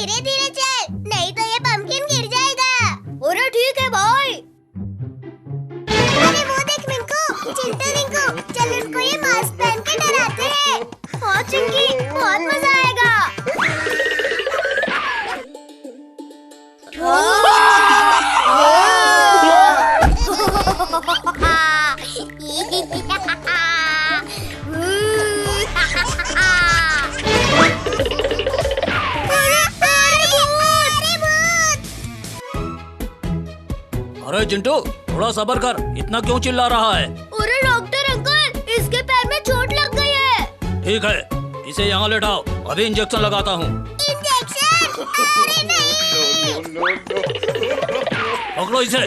धीरे धीरे चल, नहीं तो ये पंपकिन गिर जाएगा। अरे ठीक है भाई। अरे वो देख मिंकू, चिंटू रिंकू, चल उनको ये मास्क पहन के डराते हैं। हाँ चिंकी, बहुत मजा आएगा। अरे चिंटू, थोड़ा सब्र कर, इतना क्यों चिल्ला रहा है? अरे डॉक्टर अंकल, इसके पैर में चोट लग गई है। ठीक है, इसे यहाँ लेटाओ, अभी इंजेक्शन लगाता हूँ। इंजेक्शन? अरे नहीं। पकड़ो इसे।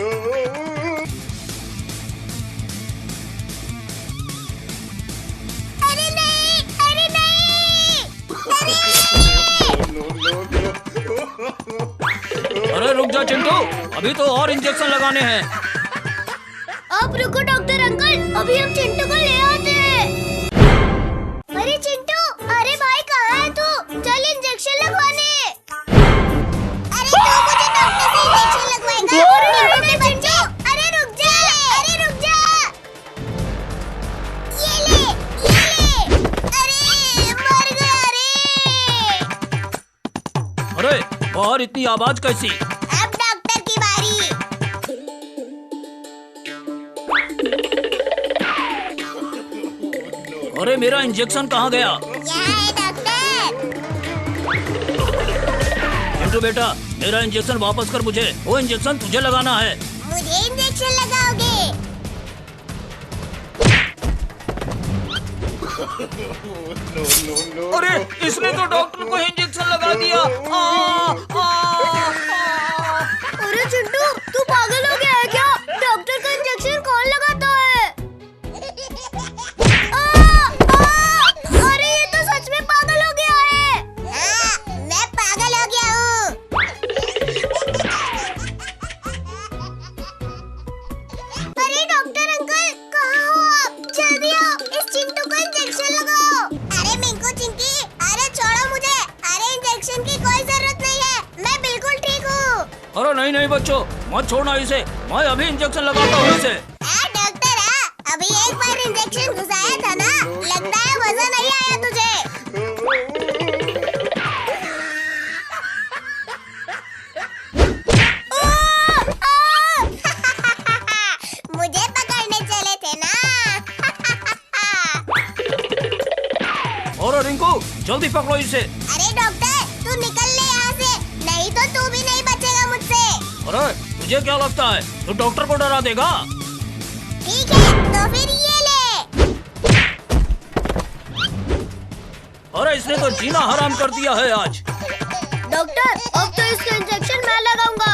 अरे नहीं, अरे नहीं, अरे रुक जा चिंटू, अभी तो और इंजेक्शन लगाने हैं। आप रुको डॉक्टर अंकल, अभी हम चिंटू को ले आते हैं। अरे चिंटू, अरे भाई कहाँ है तू? चल इंजेक्शन लगवाने। अरे तू मुझे डॉक्टर से इंजेक्शन लगवाएगा? अरे चिंटू, अरे रुक जा, अरे रुक जा। ये ले, अरे मर गया रे। अरे बाहर इतनी आवाज कैसी? अब डॉक्टर की बारी। अरे मेरा इंजेक्शन कहाँ गया? यहाँ है डॉक्टर। चिंटू बेटा, मेरा इंजेक्शन वापस कर मुझे, वो इंजेक्शन तुझे लगाना है। मुझे इंजेक्शन लगाओगे? अरे इसने तो डॉक्टर को इंजेक्शन लगा दिया। अरे चिंटू, तू पागल हो गया है क्या? डॉक्टर का इंजेक्शन कौन लगाता है? अरे ये तो सच में पागल हो गया है। हाँ, मैं पागल हो गया हूँ। अरे डॉक्टर अंकल, कहाँ हो आप? जल्दी आओ, इस चिंटू को इंजेक्शन लगाओ। अरे मिंकू चिंकी, अरे छोड़ो मुझे। अरे इंजेक्शन की कोई जरूरत नहीं है, मैं बिल्कुल ठीक हूँ। अरे नहीं नहीं बच्चों, मत छोड़ना इसे, मैं अभी इंजेक्शन लगाता हूँ इसे। डॉक्टर अभी एक बार इंजेक्शन घुसाया था ना, लगता है मजा नहीं आया तुझे। मुझे पकड़ने चले थे ना। और रिंकू, जल्दी पकड़ो इसे। अरे डॉक्टर, तू निकल ले यहाँ से, नहीं तो तू भी नहीं बचेगा मुझसे। अरे तुझे क्या लगता है, तू डॉक्टर को डरा देगा? ठीक है, तो फिर ये ले। अरे इसने तो जीना हराम कर दिया है आज। डॉक्टर, अब तो इसका इंजेक्शन मैं लगाऊंगा।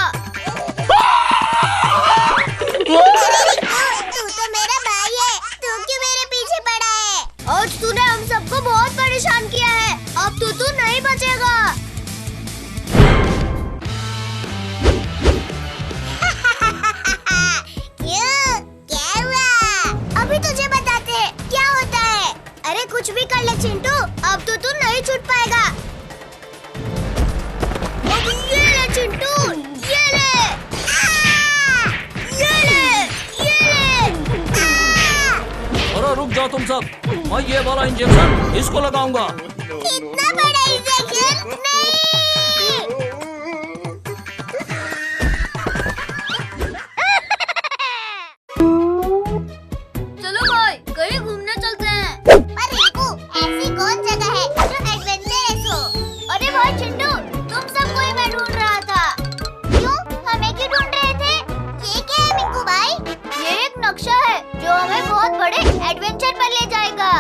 तू तो मेरा भाई है, तू क्यों मेरे पीछे पड़ा है? आज तूने हम सबको बहुत परेशान किया है, अब तू नहीं बचेगा। क्यों? क्या हुआ? अभी तुझे बताते हैं क्या होता है। अरे कुछ भी कर ले चिंटू, अब तो तू नहीं छूट पाएगा। ये ले चिंटू, ये ले। ये ले, ये ले। अरे रुक जाओ तुम सब, मैं ये वाला इंजेक्शन इसको लगाऊंगा। इतना बड़ा इंजेक्शन नहीं। चलो भाई, कहीं घूमने चलते हैं। पर रिंकू, ऐसी कौन जगह है जो एडवेंचरस हो? अरे भाई चिंटू, तुम सबको ही मैं ढूंढ रहा था। क्यों? हमें क्यों ढूंढ रहे थे? ये क्या है मिंकू भाई? ये एक नक्शा है जो हमें बहुत बड़े एडवेंचर पर ले जाएगा।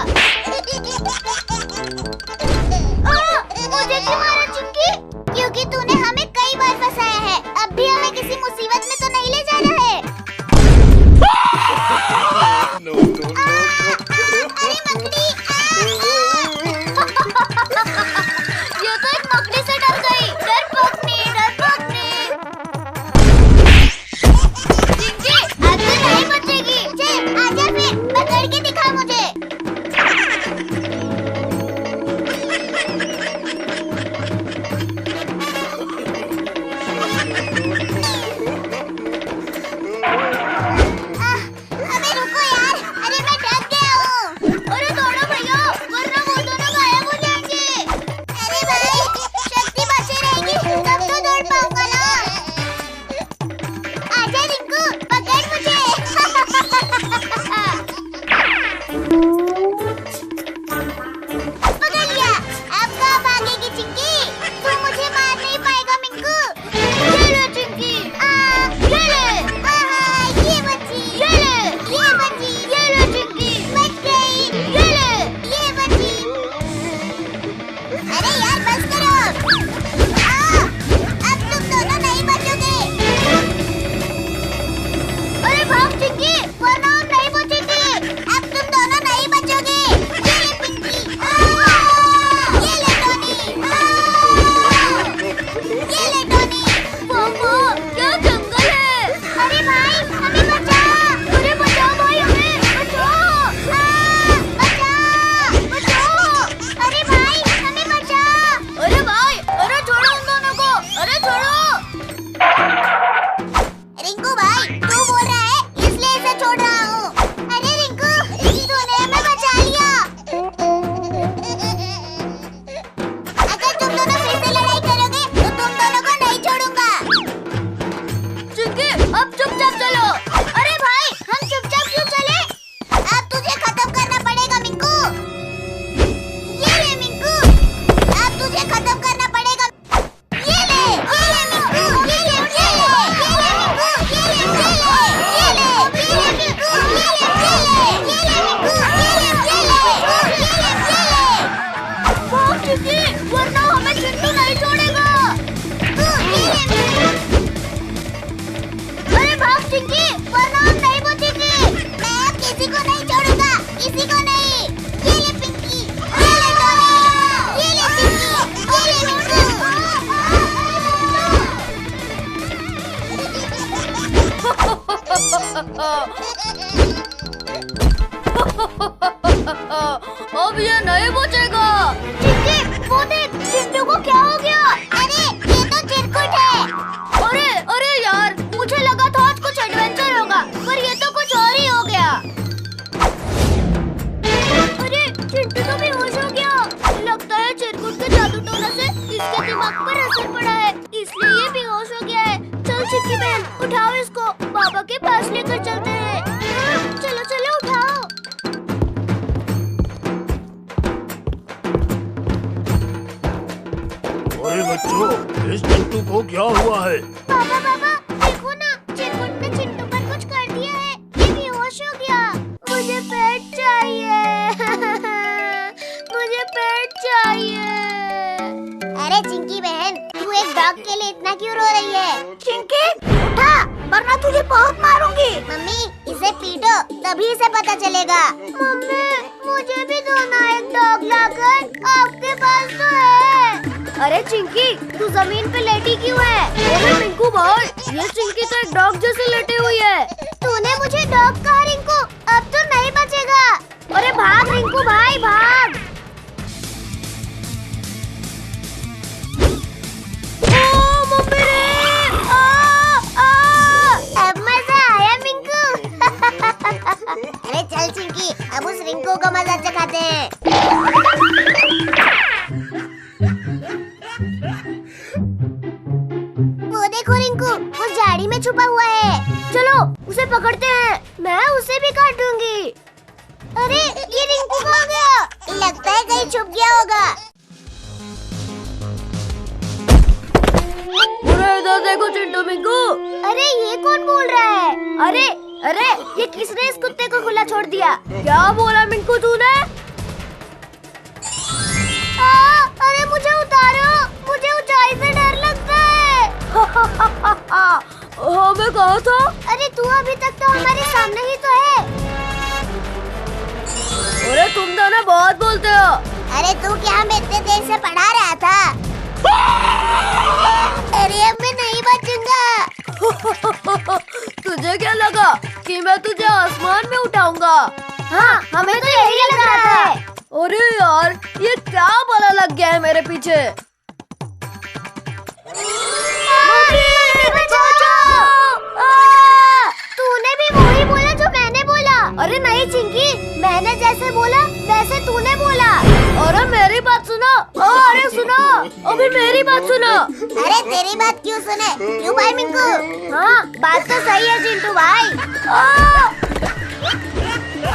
बस करो। अब तुम दोनों नहीं बचोगे। अरे भाग चिंकी, वरना हम नहीं बचेंगे। अब तुम दोनों नहीं बचोगे। ये ले पिंकी, ये ले टोनी, ये ले टोनी। मामा, क्या जंगल है? अरे भाई, हमें बचा। अरे बचाओ भाई, हमें बचाओ। बचाओ। अरे भाई, हमें बचा। अरे भाई, अरे छोड़ो उन दोनों को। अरे छोड़ो। रिंकू भाई, तू बोल रहा है इसलिए इसे छोड़ रहा हूँ। अरे रिंकू, तूने हमें बचा लिया। अगर तुम दोनों फिर से लड़ाई करोगे तो तुम दोनों को नहीं छोड़ूंगा। चिंकी, अब चुपचाप चलो। अरे भाई, हम चुपचाप क्यों चले? अब तुझे खत्म करना पड़ेगा मिंकू। ये ले मिंकू, अब तुझे खत्म करना पड़ेगा। ये ले मिंकू, ये ले मिंकू, ये वरना हमें चिंटू नहीं छोड़ेगा। अरे भाग चिंकी, वरना हम नहीं बचेंगे। मैं अब किसी को नहीं छोड़ूंगा, किसी को नहीं। ये ले पिंकी, ये ले टोनी, ये ले चिंकी, ये ले मिंकू। अब ये नहीं बचेगा। चिंकी, वो देख, चिंटू को क्या हो गया? अरे ये तो चिरकुट है। अरे यार, मुझे लगा था आज कुछ एडवेंचर होगा, पर ये तो कुछ और ही हो गया। अरे चिंटू तो बेहोश हो गया। लगता है चिरकुट के जादू टोना से इसके दिमाग पर असर पड़ा है, इसलिए ये बेहोश हो गया है। चल चिक्की बहन, उठाओ इसको, बाबा के पास लेकर चलते हैं। चलो चलो उठाओ। अरे बच्चों, इस चिंटू को क्या हुआ है? बाबा बाबा, देखो ना, चिरकुट ने चिंटू पर कुछ कर दिया है। ये बेहोश हो गया। मुझे पेट चाहिए। मुझे पेट चाहिए। अरे चिंकी बहन, तू एक डॉग के लिए इतना क्यों रो रही है? चिंकी, उठा, वरना तुझे बहुत मारूंगी। मम्मी, इसे पीटो, तभी इसे पता चलेगा। मम्मी, मुझे भी दो ना एक डॉग लाकर, आपके पास तो है। अरे चिंकी, तू जमीन पे लेटी क्यों है? अरे मिंकू भाई, ये चिंकी तो एक डॉग जैसे लेटी हुई है। तूने मुझे डॉग कहा रिंकू, अब तो नहीं बचेगा। अरे भाग रिंकू भाई, भाग। मम्मी रे! अब मजा आया मिंकू। अरे चल चिंकी, अब उस रिंकू को मजा चखाते हैं। वो देखो रिंकू, उस झाड़ी में छुपा हुआ है। चलो उसे पकड़ते हैं, मैं उसे भी काट दूंगी। अरे ये रिंकू को हो गया, लगता है कहीं छुप गया होगा। अरे इधर देखो चिंटू मिंकू। अरे ये कौन बोल रहा है? अरे अरे, ये किसने इस कुत्ते को खुला छोड़ दिया? क्या बोला मिंकू तूने? अरे मुझे उतारो, मुझे ऊंचाई से डर लगता है। हमें कहा था। अरे तू अभी तक तो हमारे सामने ही तो है। अरे तुम दोनों बहुत बोलते हो। अरे तू क्या हमें इतने देर से पढ़ा रहा था? अरे अब मैं नहीं बचूंगा। तुझे क्या लगा कि मैं तुझे आसमान में उठाऊंगा? हाँ, हमें तो यही लग रहा था। अरे यार, ये क्या बला लग गया है मेरे पीछे? तूने भी वही बोला जो मैंने बोला। अरे नहीं चिंकी, मैंने जैसे बोला वैसे तूने बोला। अरे मेरी बात सुनो। अरे सुनो, अभी मेरी बात सुनो। अरे तेरी बात क्यों सुने? क्यों भाई मिंकू? हाँ, बात तो सही है चिंटू भाई।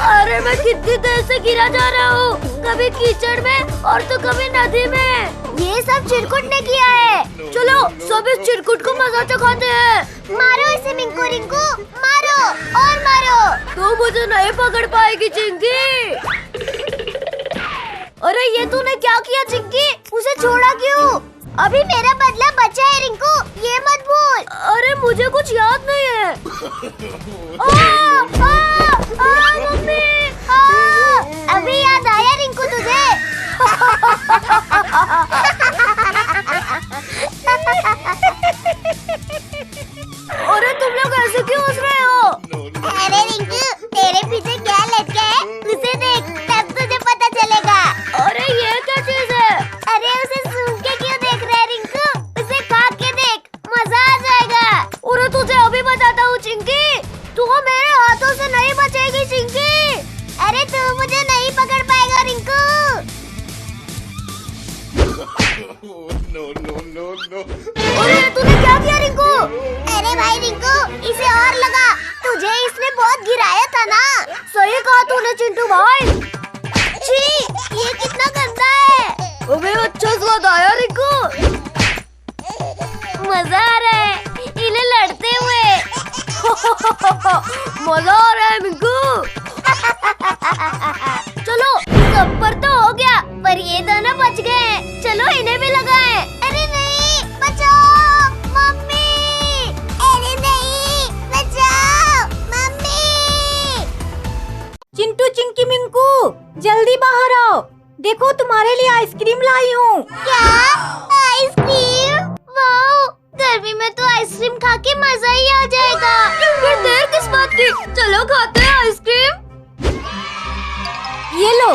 अरे मैं कितनी देर से गिरा जा रहा हूँ, कभी कीचड़ में और तो कभी नदी में। ये सब चिरकुट ने किया है। चलो सब इस चिरकुट को मजा चखाते हैं। मारो इसे मिंकू रिंकू, मारो और मारो। तू मुझे नहीं पकड़ पाएगी चिंकी। अरे ये तूने क्या किया चिंकी? उसे छोड़ा क्यों? अभी मेरा बदला बचा है रिंकू, ये मत भूल। अरे मुझे कुछ याद नहीं है। मम्मी, अभी याद आया रिंकू तुझे? अरे तुम लोग ऐसे क्यों हंस रहे हो? अरे रिंकू, तेरे पीछे क्या लटका है उसे देख, तब तुझे पता चलेगा। अरे ये क्या चीज है? अरे उसे सूंघ के क्यों देख रहा है रिंकू? उसे खा के देख, मजा आ जाएगा। अरे तुझे अभी बताता हूँ चिंकी, तू मेरे हाथों से नहीं बचेगी चिंकी। अरे तू मुझे नहीं पकड़ पाएगा रिंकू। अरे तूने क्या किया रिंकू? अरे भाई रिंकू, इसे और लगा, तुझे इसने बहुत गिराया था ना। सही कहा तूने चिंटू भाई। छी, ये कितना गंदा है। अबे अच्छा स्वाद आया रिंकू। मजा आ रहा है इन्हें लड़ते हुए। मजा आ रहा है मिंकू। चलो, सब पर तो हो गया, पर ये दोनों बच गए। चलो इन्हें भी लगाएं। अरे नहीं, बचाओ मम्मी। अरे नहीं, बचाओ मम्मी। चिंटू चिंकी मिंकू, जल्दी बाहर आओ। देखो तुम्हारे लिए आइसक्रीम लाई हूँ। क्या आइसक्रीम? वाओ, गर्मी में तो आइसक्रीम खा के मजा ही आ जाएगा। फिर देर किस बात की? चलो खाते हैं आइसक्रीम। ये लो।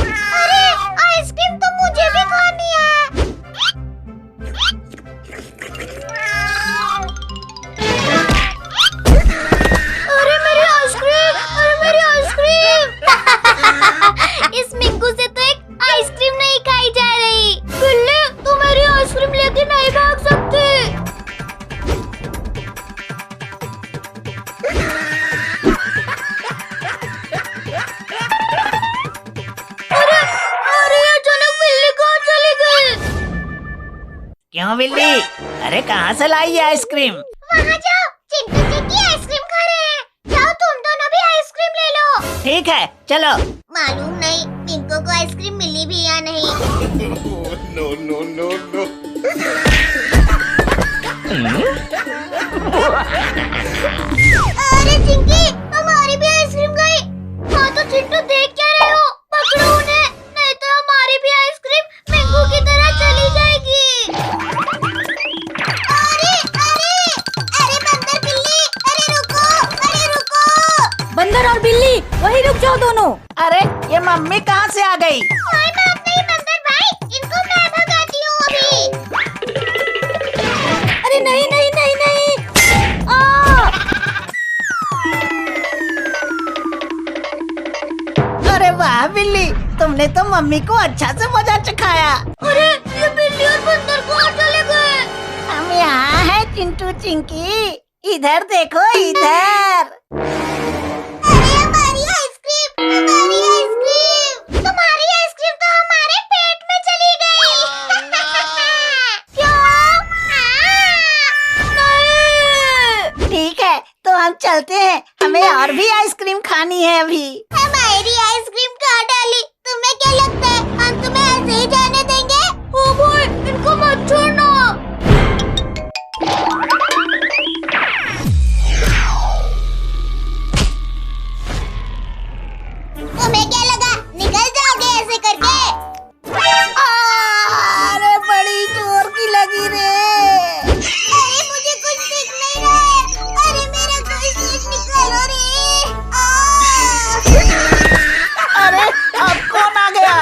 अरे आइसक्रीम तो मुझे भी खानी है। अरे मेरी आइसक्रीम, अरे मेरी आइसक्रीम। इस मिंकू से तो एक आइसक्रीम नहीं खाई जा रही। बिल्ली, तू मेरी आइसक्रीम लेके नहीं भाग सकती। अरे ये अचानक बिल्ली कहाँ चली गई? क्यों बिल्ली? अरे कहाँ से लाई ये आइसक्रीम? वहाँ जाओ, चिंटू चिंकी आइसक्रीम खा रहे हैं। जाओ तुम दोनों भी आइसक्रीम ले लो। ठीक है चलो। मालूम नहीं मिंकू को आइसक्रीम मिली भी या नहीं। अरे चिंकी, हमारी भी आइसक्रीम गई। हाँ तो चिंटू देख क्या रहे हो? पकड़ो उन्हें, नहीं तो हमारी भी आइसक्रीम मिंकू की तरह चली जाएगी। अरे अरे अरे बंदर बिल्ली, अरे रुको। बंदर और बिल्ली, वही रुक जाओ दोनों। अरे ये मम्मी कहाँ से आ गई? कोई बात नहीं बंदर भाई, इनको मैं भगाती हूँ अभी। अरे नहीं नहीं नहीं नहीं। अरे वाह बिल्ली, तुमने तो मम्मी को अच्छा से मजा चखाया। अरे ये बिल्ली और बंदर कहाँ चले गए? हम यहाँ हैं चिंटू चिंकी, इधर देखो इधर। अरे हमारी आइसक्रीम, हमारी आइसक्रीम। तुम्हारी आइसक्रीम तो हमारे पेट में चली गई। क्या? नहीं। ठीक है तो हम चलते हैं, हमें और भी आइसक्रीम खानी है अभी। हमारी आइसक्रीम खा डाली। तुम्हें क्या लगता है हम तुम्हें ऐसे ही जाने देंगे? ओ भाई, इनको मत छोड़ना। तुम्हें क्या लगा निकल जाओगे ऐसे करके? अरे बड़ी जोर की लगी रे। अरे मुझे कुछ दिख नहीं रहा है। अरे मेरा कोई चीज निकालो रे। अरे अब कौन आ गया?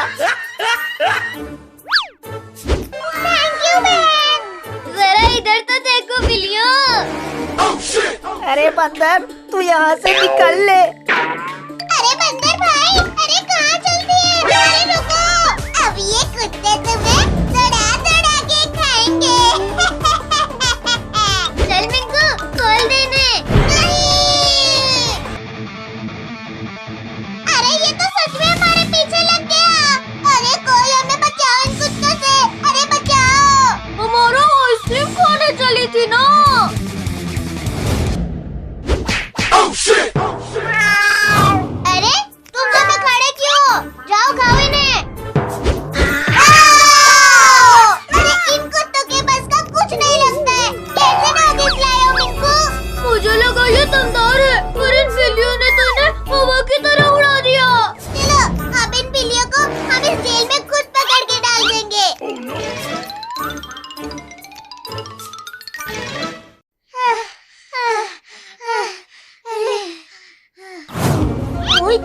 Thank you man. जरा इधर तो देखो बिल्लियों। अरे बंदर, तू यहाँ से निकल ले। अरे बंदर भाई, अरे कहाँ चलती है? अरे रुको, अब ये कुत्ते तुम्हें दौड़ा दौड़ा के खाएंगे। चल मिंकू, खोल दे इन्हें। नहीं। अरे ये तो सच में हमारे पीछे लग गया। अरे कोई हमें बचाओ इन कुत्तों से। अरे बचाओ। हमारा आइसक्रीम खाने चली थी ना।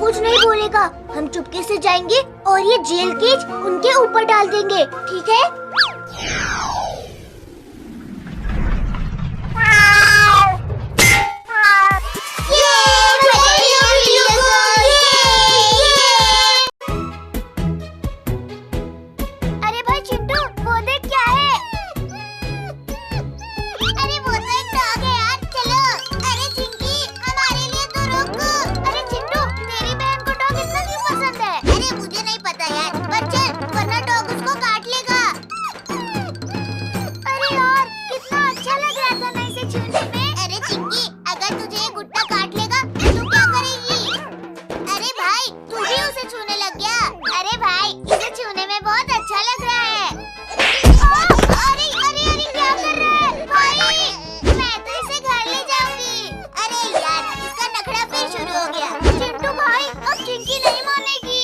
कुछ नहीं बोलेगा। हम चुपके से जाएंगे और ये जेल केज उनके ऊपर डाल देंगे, ठीक है? अरे भाई चिंटू, वो देख क्या है? अरे वो तो एक डॉग है यार, चलो। अरे चिंकी, हमारे लिए तो रोक। अरे चिंटू, तेरी बहन को डॉग इतना क्यों पसंद है? अरे मुझे नहीं पता यार, पर चल, वरना डॉग उसको काट लेगा। अरे यार, कितना अच्छा लग रहा था ना इसे छूने में। अरे चिंकी, अगर तुझे ये गुड्डा काट लेगा तो तू क्या करेगी? अरे भाई, तू भी उसे छूने लग गया। अरे भाई, इसे छूने में बहुत अच्छा लग रहा है। अरे अरे अरे, क्या कर रहा है भाई? मैं तो इसे घर ले जाऊंगी। अरे यार, इसका नखरा फिर शुरू हो गया। चिंटू भाई, अब चिंकी नहीं मानेगी।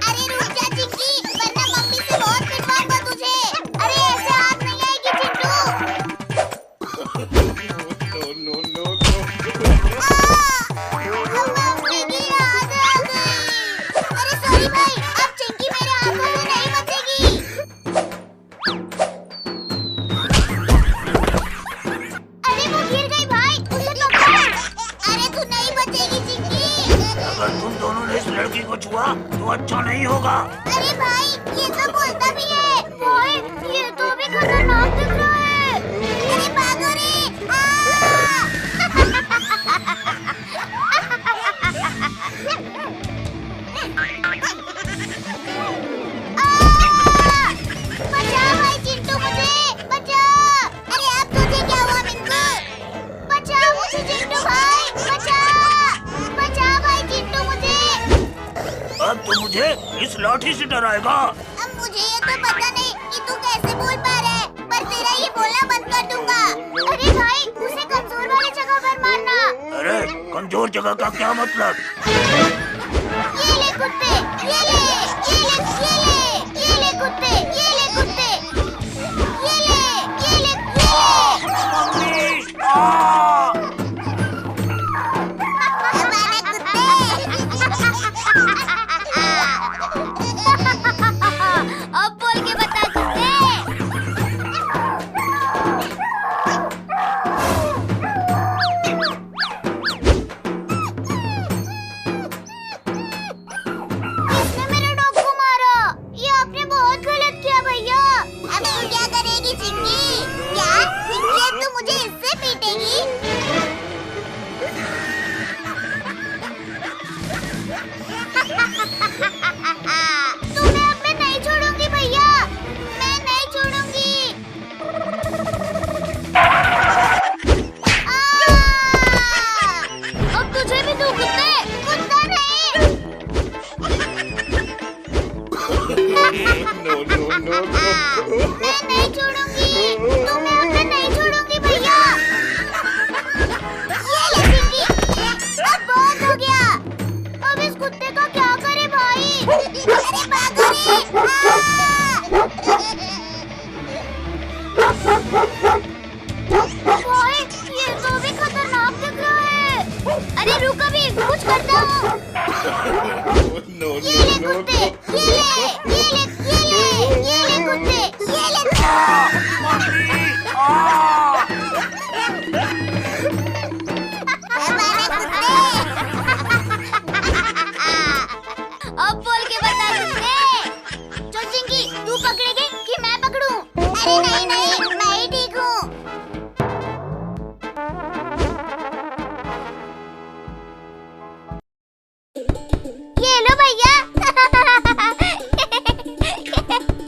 अरे रुक जा चिंकी, वरना मम्मी से बहुत पिटवाऊंगा तुझे। अरे ऐसे हाथ नहीं आएगी चिंटू। मम्मी की याद आ गई। अरे सॉरी भाई, अब चिंकी मेरे हाथों से नहीं बचेगी। अरे वो गिर गई भाई, उसे पकड़ो। अरे तू नहीं बचेगी चिंकी। अगर तुम दोनों ने इस लड़की को छुआ तो अच्छा नहीं होगा। अरे भाई, ये तो बोलता भी है। भाई, ये तो भी खतरनाक दिख रहा है। अरे भागो रे। बचाओ भाई चिंटू, मुझे बचाओ। अरे अब तुझे क्या हुआ मिंकू? बचाओ मुझे चिंटू भाई, बचाओ भाई चिंटू मुझे। अब तो मुझे इस लाठी से डराएगा। अब मुझे ये तो पता नहीं कि तू कैसे बोल पा रहा है, पर तेरा ये बोलना बंद कर दूंगा। अरे भाई, उसे कमजोर वाली जगह पर मारना। अरे कमजोर जगह का क्या मतलब? ये ले कुत्ते, ये ले कुत्ते, ये ले कुत्ते, ये ले। मम्मी, हमारे कुत्ते। अब बोल के बता कुत्ते। किसने मेरे डॉग को मारा? ये आपने बहुत गलत किया भैया। अब तू क्या करेगी चिंकी? क्या चिंकी, अब तू मुझे इससे पीटेगी? तुम्हें अब मैं नहीं छोड़ूंगी भैया, मैं नहीं छोड़ूंगी। अब तुझे भी दूं कुत्ते। कुत्ता नहीं। मैं नहीं छोड़ूंगी, तुम्हें अब मैं नहीं छोड़ूंगी भैया। ये ले चिंकी, अब बहुत हो गया। अब इस कुत्ते का क्या करे भाई? अरे भागो रे। भाई, ये तो भी खतरनाक दिख रहा है। अरे रुक, अभी कुछ करता हूँ। ये ले कुत्ते, ये ले कुत्ते, ये ले। हमारे कुत्ते। अब बोल के बता कुत्ते। चल चिंकी, तू पकड़ेगी कि मैं पकड़ूं? अरे नहीं नहीं, मैं ही ठीक हूँ। ये लो भैया।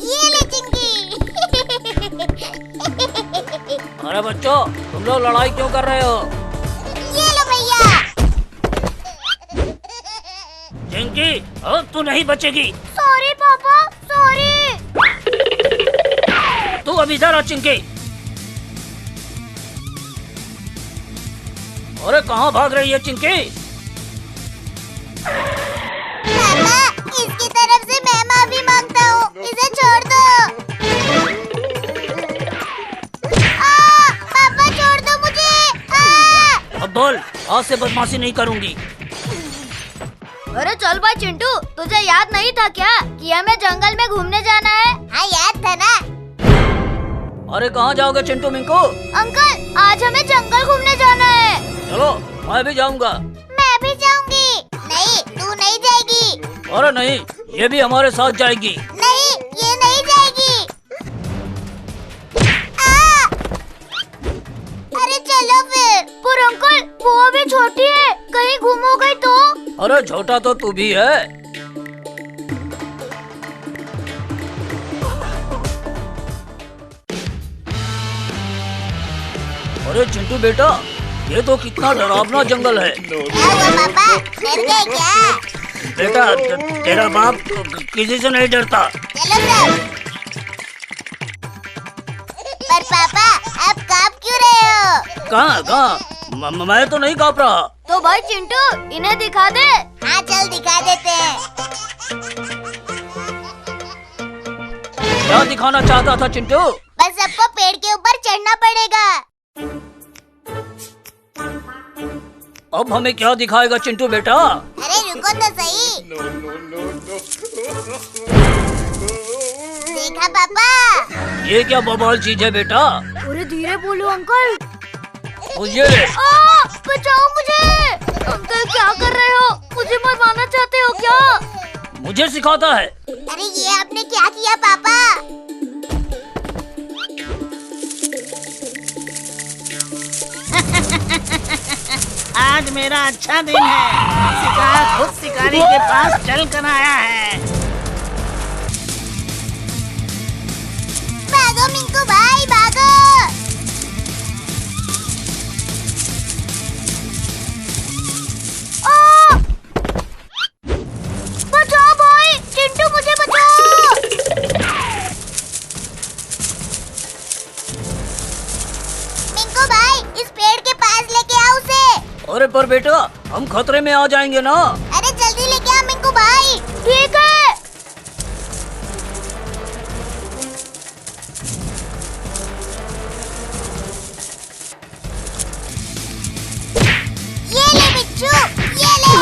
ये ले चिंकी। अरे बच्चों, तुम लोग लड़ाई क्यों कर रहे हो? ये लो भैया। चिंकी, अब तू नहीं बचेगी। सॉरी पापा, सॉरी। तू अभी इधर आ चिंकी। अरे कहाँ भाग रही है चिंकी? पापा, इसकी तरफ से मैं माफी मांगता हूँ, इसे छोड़ दो। आज से बदमाशी नहीं करूँगी। अरे चल भाई चिंटू, तुझे याद नहीं था क्या कि हमें जंगल में घूमने जाना है? हाँ याद था ना। अरे कहाँ जाओगे चिंटू मिंकू? अंकल आज हमें जंगल घूमने जाना है। चलो मैं भी जाऊँगा। मैं भी जाऊंगी। नहीं तू नहीं जाएगी। अरे नहीं, ये भी हमारे साथ जाएगी। नहीं ये नहीं जाएगी। आ! अरे चलो फिर। पर अंकल वो अभी छोटी है, कहीं गुम हो गई तो? अरे छोटा तो तू भी है। अरे चिंटू बेटा, ये तो कितना डरावना जंगल है। क्या हुआ पापा, डर गए क्या? बेटा तेरा बाप किसी से नहीं डरता। चलो सब। पर पापा आप कांप क्यों रहे हो? कहाँ? मैं तो नहीं काँप रहा। तो भाई चिंटू इन्हें दिखा दे। हाँ चल दिखा देते हैं। क्या दिखाना चाहता था चिंटू? बस सबको पेड़ के ऊपर चढ़ना पड़ेगा। अब हमें क्या दिखाएगा चिंटू बेटा? अरे रुको तो सही। देखा पापा? ये क्या बवाल चीज है बेटा? अरे धीरे बोलो अंकल। ये ले। बचाओ मुझे। अंकल क्या कर रहे हो? मुझे मरवाना चाहते हो क्या? मुझे सिखाता है। अरे ये आपने क्या किया पापा? आज मेरा अच्छा दिन है। शिकार खुद शिकारी के पास चल कर आया है। भागो मिंकू भाई भागो। बचाओ भाई, चिंटू मुझे बचाओ। मिंकू भाई इस पेड़ के पास लेके आओ उसे। अरे पर बेटा हम खतरे में आ जाएंगे ना। अरे जल्दी लेके आओ मिंकू भाई। ठीक है। ये ले बिच्छू, ये ले,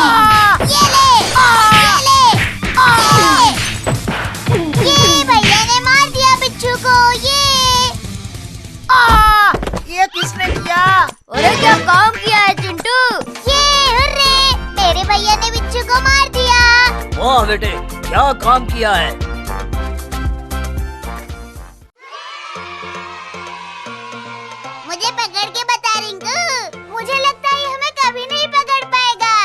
ये ले, ये ले, ये भैया ने मार दिया बिच्छू को। ये किसने किया? अरे क्या काम किया है चिंटू? ये हुर्रे, मेरे भैया ने बिच्छू को मार दिया। वाह बेटे, क्या काम किया है। मुझे पकड़ के बता रिंकू। मुझे लगता है ये हमें कभी नहीं पकड़ पाएगा।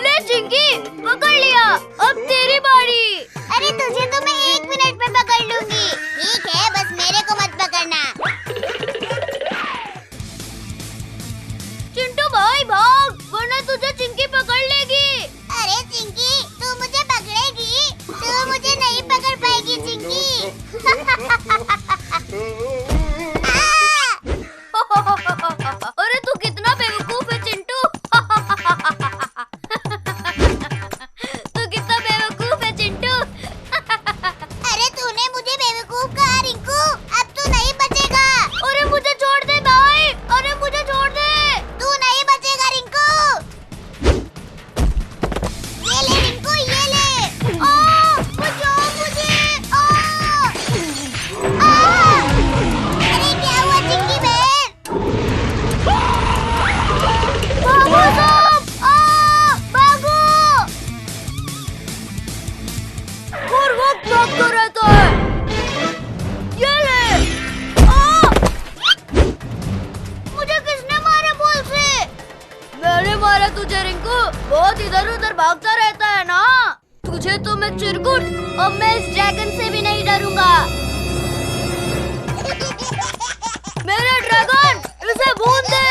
ले चिंकी, पकड़ लिया। अब तेरी बारी। अरे तुझे तो मैं 1 मिनट में पकड़ लूंगी। ठीक है बस मेरे को मत पकड़ना। चिंटू भाई भाग, वरना तुझे चिंकी पकड़ लेगी। अरे चिंकी तू मुझे पकड़ेगी? तू मुझे नहीं पकड़ पाएगी चिंकी। अरे तू कितना बेवकूफ है चिंटू। तू कितना बेवकूफ है चिंटू। अरे तूने मुझे बेवकूफ कहा रिंकू। अब तू नहीं बचेगा। अरे मुझे छोड़ दे भाई, अरे मुझे छोड़ दे। तू नहीं बचेगा रिंकू। ये ले रिंकू ये ले। बचाओ मुझे। अरे क्या हुआ चिंकी बहन? भागो सब, भागो। हर वक्त भागता रहता है। ये ले। मुझे किसने मारा बॉल से? मैंने मारा तुझे रिंकू। बहुत इधर उधर भागता रहता है ना। तुझे तो मैं चिरकुट, अब मैं इस ड्रैगन से भी नहीं डरूंगा। मेरे ड्रैगन, इसे भून दे।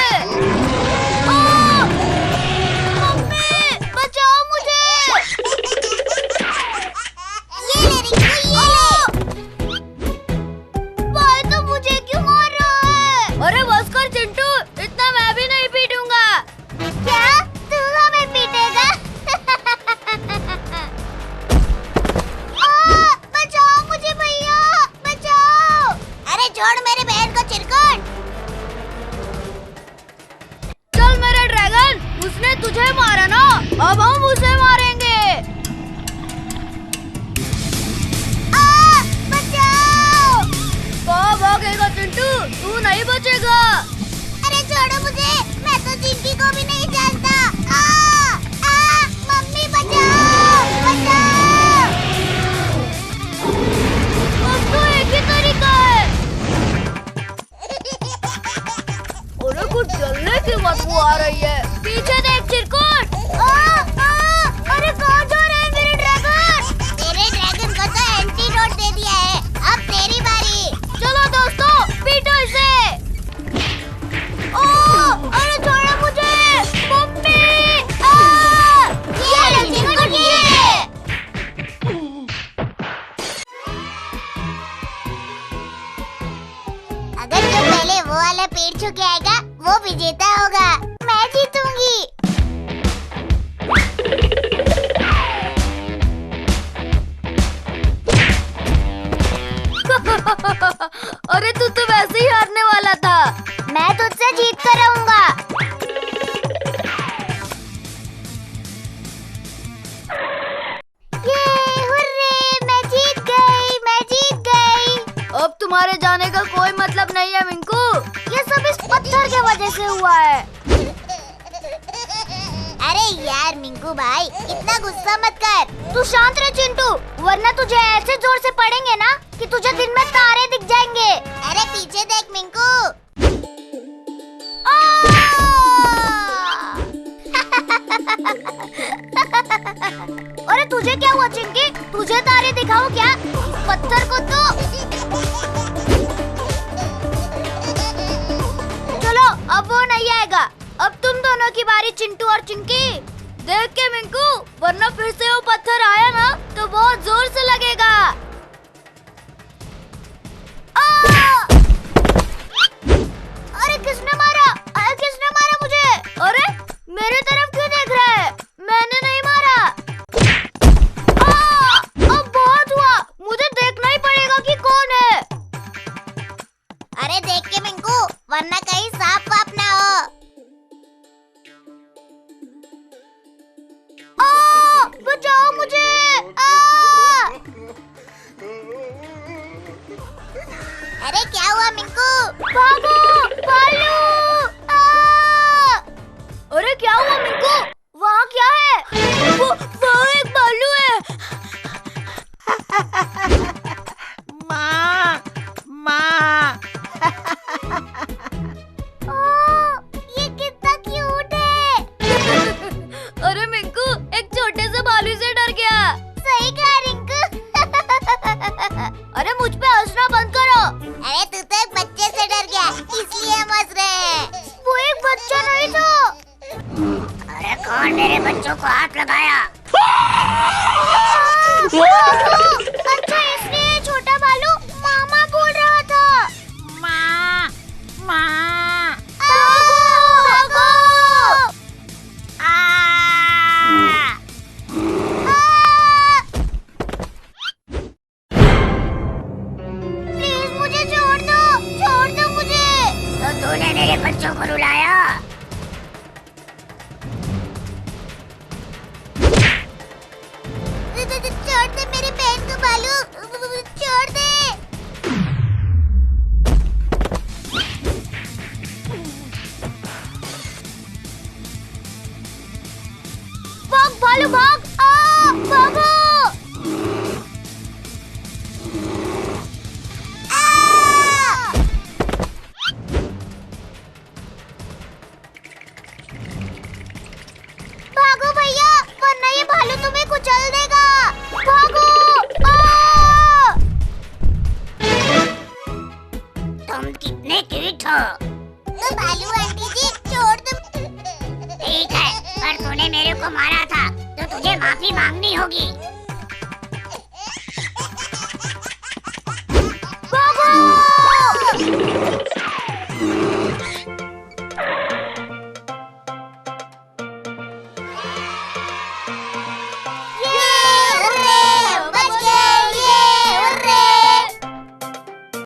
मम्मी बचाओ मुझे। ये ले रिंकू ये ले। भाई तो मुझे क्यों मार रहा है? अरे बस कर चिंटू, इतना मैं भी नहीं पीटूंगा। क्या तू हमें पीटेगा? बचाओ मुझे भैया बचाओ। अरे छोड़ मेरे बहन को चिरकुट। उसने तुझे मारा ना, अब हम उसे मारेंगे। बचाओ! कहाँ भागेगा चिंटू, तू नहीं बचेगा। अरे छोड़ो मुझे, मैं तो चिंकी को भी नहीं जानता। मम्मी बचाओ! बचाओ! अब तो एक ही तरीका है। अरे कुछ जलने की बदबू आ रही है, पीछे देख चिरकुट। अरे कहाँ जा रहे हैं मेरे ड्रैगन? तेरे ड्रैगन को तो एंटीडोट दे दिया है, अब तेरी बारी। चलो दोस्तों, पीटो इसे। अरे छोड़ो मुझे, मम्मी! ये लो चिरकुट, ये। अगर जो पहले वो वाला पेड़ छू के आएगा, वो विजेता होगा। मैं जीतूंगी। अरे तू तो वैसे ही हारने वाला था। मैं तुझसे जीत कर रहूंगा। ये हुर्रे, मैं जीत गई, मैं जीत गई। अब तुम्हारे जाने का कोई मतलब नहीं है मिंकू। ये सब इस पत्थर के वजह से हुआ है। अरे यार मिंकू भाई, इतना गुस्सा मत कर। तू शांत रह चिंटू, वरना तुझे ऐसे जोर से पड़ेंगे ना कि तुझे दिन में तारे दिख जाएंगे। अरे पीछे देख मिंकू। अरे तुझे क्या हुआ चिंकी, तुझे तारे दिखाऊं क्या? पत्थर को तो। चलो अब वो नहीं आएगा, अब तुम दोनों की बारी चिंटू और चिंकी। देख के मिंकू, वरना फिर से वो पत्थर आया ना तो बहुत जोर से लगेगा। अरे किसने मारा? किसने मारा मुझे? अरे मेरे तरफ क्यों देख रहा है? मैंने नहीं मारा। अब बहुत हुआ, मुझे देखना ही पड़ेगा कि कौन है। अरे देख के मिंकू, वरना कहीं सांप वाप ना हो। बचाओ मुझे! अरे क्या हुआ मिंकू? भागो, भालू! अरे क्या हुआ मिंकू? वहाँ क्या है? वो एक भालू है। माँ, माँ। ये कितना क्यूट है। अरे मिंकू, एक छोटे से भालू से डर गया। सही कहा रिंकू। अरे मुझ पे हंसना बंद करो। अरे तू तो एक बच्चे से डर गया, इसलिए हम हंस रहे हैं। वो एक बच्चा नहीं था। अरे कौन मेरे बच्चों को हाथ लगाया? अच्छा इसलिए छोटा भालू मामा बोल रहा था। माँ, माँ। भागो! प्लीज मुझे छोड़ दो मुझे। तो तूने मेरे बच्चों को रुलाया? छोड़ दे मेरी बहन को भालू, छोड़ दे। भाग भालू भाग! भागो! भागो भैया, वरना ये भालू तुम्हें कुचल देगा। भागो! तुम कितने क्यूट हो। तो भालू आंटी जी छोड़ दो। ठीक है, पर तूने मेरे को मारा था तो तुझे माफी मांगनी होगी।